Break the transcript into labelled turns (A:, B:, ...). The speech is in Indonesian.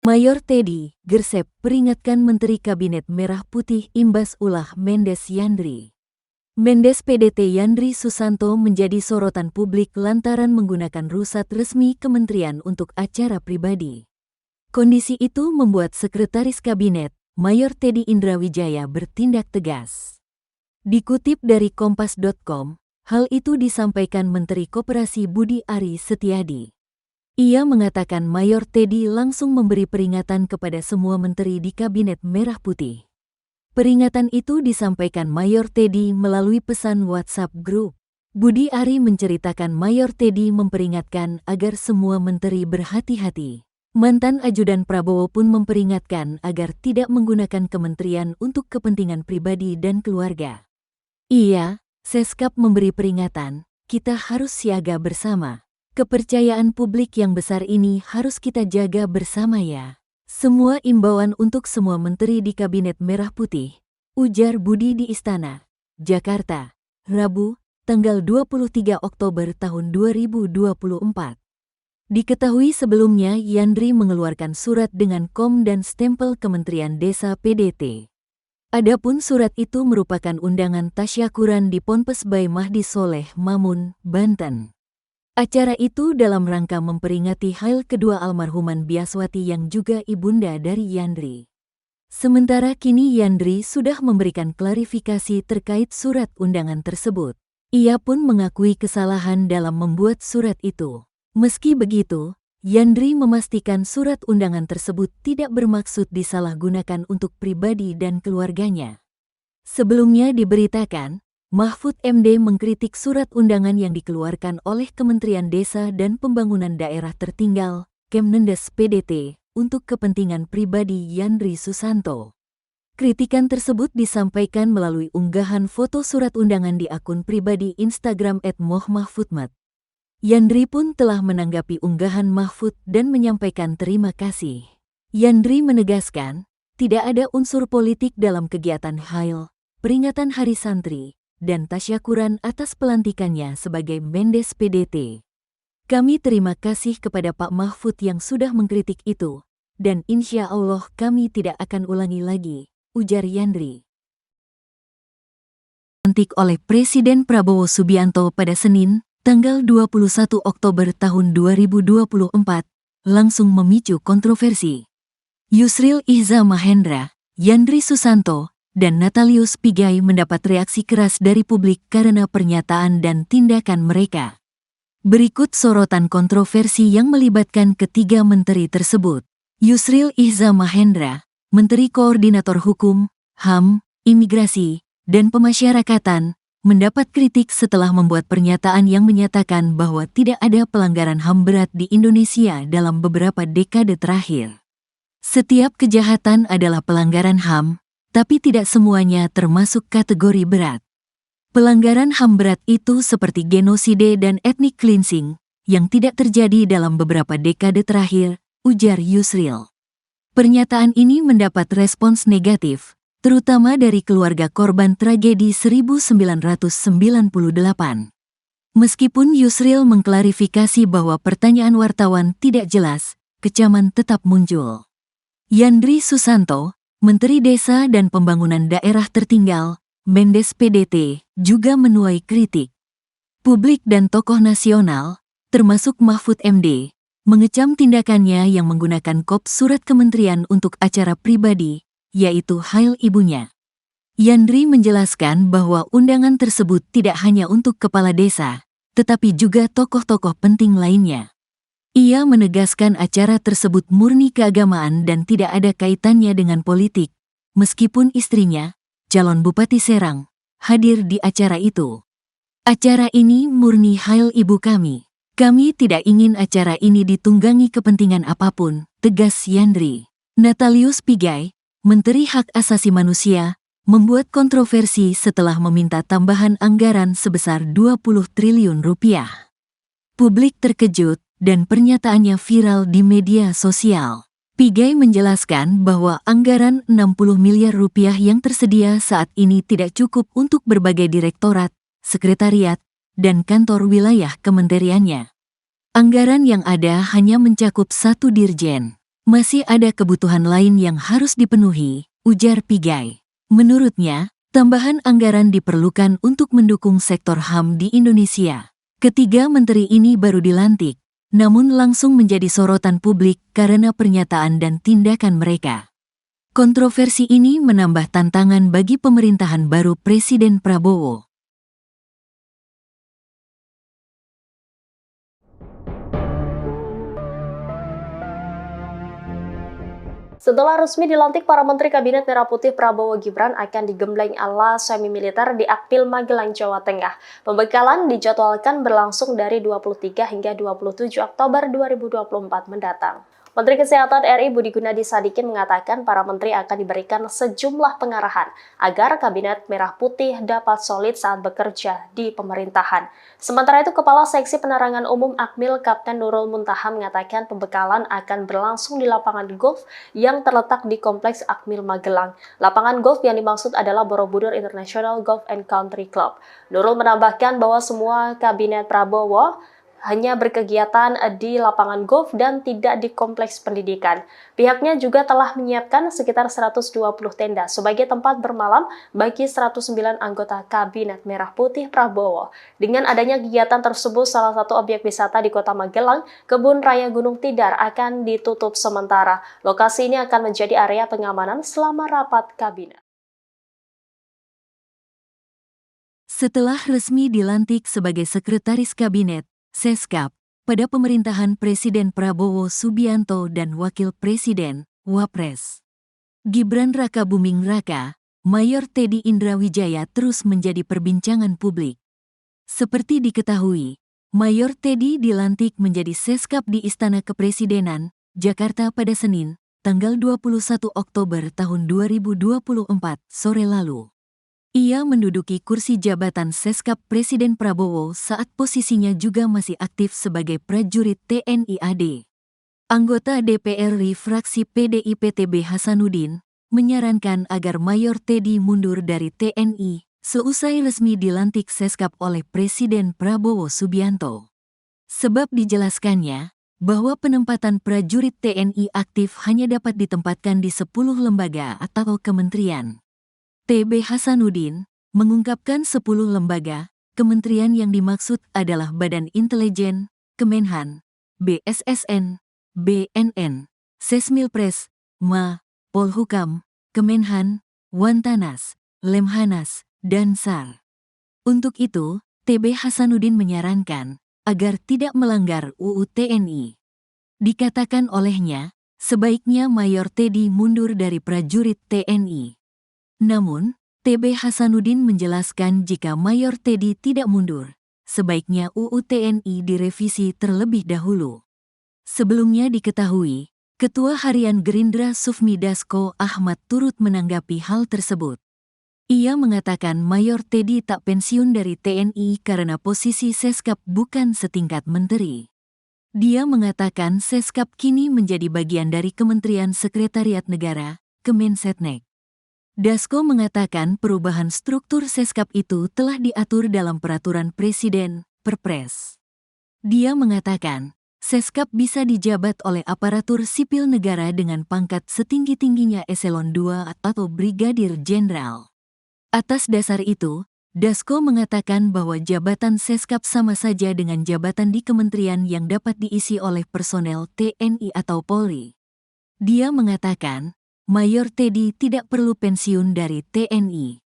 A: Mayor Teddy Gersep peringatkan Menteri Kabinet Merah Putih imbas ulah Mendes Yandri. Mendes PDT Yandri Susanto menjadi sorotan publik lantaran menggunakan rusat resmi kementerian untuk acara pribadi. Kondisi itu membuat Sekretaris Kabinet, Mayor Teddy Indrawijaya bertindak tegas. Dikutip dari Kompas.com, hal itu disampaikan Menteri Koperasi Budi Ari Setiadi. Ia mengatakan Mayor Teddy langsung memberi peringatan kepada semua menteri di Kabinet Merah Putih. Peringatan itu disampaikan Mayor Teddy melalui pesan WhatsApp grup. Budi Ari menceritakan Mayor Teddy memperingatkan agar semua menteri berhati-hati. Mantan ajudan Prabowo pun memperingatkan agar tidak menggunakan kementerian untuk kepentingan pribadi dan keluarga. Ia, Seskap memberi peringatan, kita harus siaga bersama. Kepercayaan publik yang besar ini harus kita jaga bersama ya. Semua imbauan untuk semua menteri di Kabinet Merah Putih, ujar Budi di Istana, Jakarta, Rabu, tanggal 23 Oktober tahun 2024. Diketahui sebelumnya Yandri mengeluarkan surat dengan kom dan stempel Kementerian Desa PDT. Adapun surat itu merupakan undangan tasyakuran di Ponpes Bayi Mahdi Soleh, Mamun, Banten. Acara itu dalam rangka memperingati hail kedua almarhuman Biaswati yang juga ibunda dari Yandri. Sementara kini Yandri sudah memberikan klarifikasi terkait surat undangan tersebut. Ia pun mengakui kesalahan dalam membuat surat itu. Meski begitu, Yandri memastikan surat undangan tersebut tidak bermaksud disalahgunakan untuk pribadi dan keluarganya. Sebelumnya diberitakan, Mahfud MD mengkritik surat undangan yang dikeluarkan oleh Kementerian Desa dan Pembangunan Daerah Tertinggal, Kemnendes PDT, untuk kepentingan pribadi Yandri Susanto. Kritikan tersebut disampaikan melalui unggahan foto surat undangan di akun pribadi Instagram @mohmahfudmat. Yandri pun telah menanggapi unggahan Mahfud dan menyampaikan terima kasih. Yandri menegaskan, tidak ada unsur politik dalam kegiatan hail, peringatan Hari Santri, dan tasyakuran atas pelantikannya sebagai Mendes PDT. Kami terima kasih kepada Pak Mahfud yang sudah mengkritik itu, dan insya Allah kami tidak akan ulangi lagi, ujar Yandri. Dilantik oleh Presiden Prabowo Subianto pada Senin, tanggal 21 Oktober tahun 2024, langsung memicu kontroversi. Yusril Ihza Mahendra, Yandri Susanto, dan Natalius Pigai mendapat reaksi keras dari publik karena pernyataan dan tindakan mereka. Berikut sorotan kontroversi yang melibatkan ketiga menteri tersebut. Yusril Ihza Mahendra, Menteri Koordinator Hukum, HAM, Imigrasi, dan Pemasyarakatan, mendapat kritik setelah membuat pernyataan yang menyatakan bahwa tidak ada pelanggaran HAM berat di Indonesia dalam beberapa dekade terakhir. Setiap kejahatan adalah pelanggaran HAM, tapi tidak semuanya termasuk kategori berat. Pelanggaran HAM berat itu seperti genosida dan ethnic cleansing, yang tidak terjadi dalam beberapa dekade terakhir, ujar Yusril. Pernyataan ini mendapat respons negatif, terutama dari keluarga korban tragedi 1998. Meskipun Yusril mengklarifikasi bahwa pertanyaan wartawan tidak jelas, kecaman tetap muncul. Yandri Susanto, Menteri Desa dan Pembangunan Daerah Tertinggal, Mendes PDT, juga menuai kritik. Publik dan tokoh nasional, termasuk Mahfud MD, mengecam tindakannya yang menggunakan kop surat kementerian untuk acara pribadi, yaitu hail ibunya. Yandri menjelaskan bahwa undangan tersebut tidak hanya untuk kepala desa, tetapi juga tokoh-tokoh penting lainnya. Ia menegaskan acara tersebut murni keagamaan dan tidak ada kaitannya dengan politik, meskipun istrinya, calon Bupati Serang, hadir di acara itu. Acara ini murni hail ibu kami. Kami tidak ingin acara ini ditunggangi kepentingan apapun, tegas Yandri. Natalius Pigai, Menteri Hak Asasi Manusia, membuat kontroversi setelah meminta tambahan anggaran sebesar 20 triliun rupiah. Publik terkejut, dan pernyataannya viral di media sosial. Pigai menjelaskan bahwa anggaran 60 miliar rupiah yang tersedia saat ini tidak cukup untuk berbagai direktorat, sekretariat, dan kantor wilayah kementeriannya. Anggaran yang ada hanya mencakup satu dirjen. Masih ada kebutuhan lain yang harus dipenuhi, ujar Pigai. Menurutnya, tambahan anggaran diperlukan untuk mendukung sektor HAM di Indonesia. Ketiga menteri ini baru dilantik, namun langsung menjadi sorotan publik karena pernyataan dan tindakan mereka. Kontroversi ini menambah tantangan bagi pemerintahan baru Presiden Prabowo.
B: Setelah resmi dilantik, para Menteri Kabinet Merah Putih Prabowo Gibran akan digembleng ala semi-militer di Akpil Magelang, Jawa Tengah. Pembekalan dijadwalkan berlangsung dari 23 hingga 27 Oktober 2024 mendatang. Menteri Kesehatan RI Budi Gunadi Sadikin mengatakan para menteri akan diberikan sejumlah pengarahan agar Kabinet Merah Putih dapat solid saat bekerja di pemerintahan. Sementara itu, Kepala Seksi Penerangan Umum Akmil Kapten Nurul Muntaha mengatakan pembekalan akan berlangsung di lapangan golf yang terletak di Kompleks Akmil Magelang. Lapangan golf yang dimaksud adalah Borobudur International Golf and Country Club. Nurul menambahkan bahwa semua Kabinet Prabowo hanya berkegiatan di lapangan golf dan tidak di kompleks pendidikan. Pihaknya juga telah menyiapkan sekitar 120 tenda sebagai tempat bermalam bagi 109 anggota Kabinet Merah Putih Prabowo. Dengan adanya kegiatan tersebut, salah satu objek wisata di Kota Magelang, Kebun Raya Gunung Tidar, akan ditutup sementara. Lokasi ini akan menjadi area pengamanan selama rapat Kabinet.
A: Setelah resmi dilantik sebagai Sekretaris Kabinet, Seskap, pada pemerintahan Presiden Prabowo Subianto dan Wakil Presiden, Wapres, Gibran Raka Buming Raka, Mayor Teddy Indrawijaya terus menjadi perbincangan publik. Seperti diketahui, Mayor Teddy dilantik menjadi Seskap di Istana Kepresidenan, Jakarta pada Senin, tanggal 21 Oktober tahun 2024, sore lalu. Ia menduduki kursi jabatan Seskap Presiden Prabowo saat posisinya juga masih aktif sebagai prajurit TNI AD. Anggota DPR RI fraksi PDIP TB Hasanuddin menyarankan agar Mayor Teddy mundur dari TNI seusai resmi dilantik Seskap oleh Presiden Prabowo Subianto. Sebab dijelaskannya bahwa penempatan prajurit TNI aktif hanya dapat ditempatkan di 10 lembaga atau kementerian. TB Hasanuddin mengungkapkan 10 lembaga, kementerian yang dimaksud adalah Badan Intelijen, Kemenhan, BSSN, BNN, Sesmilpres, MA, Polhukam, Kemenhan, Wantanas, Lemhanas, dan SAR. Untuk itu, TB Hasanuddin menyarankan agar tidak melanggar UU TNI. Dikatakan olehnya, sebaiknya Mayor Teddy mundur dari prajurit TNI. Namun, TB Hasanuddin menjelaskan jika Mayor Teddy tidak mundur, sebaiknya UU TNI direvisi terlebih dahulu. Sebelumnya diketahui, Ketua Harian Gerindra Sufmi Dasko Ahmad turut menanggapi hal tersebut. Ia mengatakan Mayor Teddy tak pensiun dari TNI karena posisi Seskap bukan setingkat menteri. Dia mengatakan Seskap kini menjadi bagian dari Kementerian Sekretariat Negara, Kemensetnek. Dasko mengatakan perubahan struktur Seskap itu telah diatur dalam Peraturan Presiden, Perpres. Dia mengatakan, Seskap bisa dijabat oleh aparatur sipil negara dengan pangkat setinggi-tingginya eselon 2 atau Brigadir Jenderal. Atas dasar itu, Dasko mengatakan bahwa jabatan Seskap sama saja dengan jabatan di kementerian yang dapat diisi oleh personel TNI atau Polri. Dia mengatakan, Mayor Teddy tidak perlu pensiun dari TNI.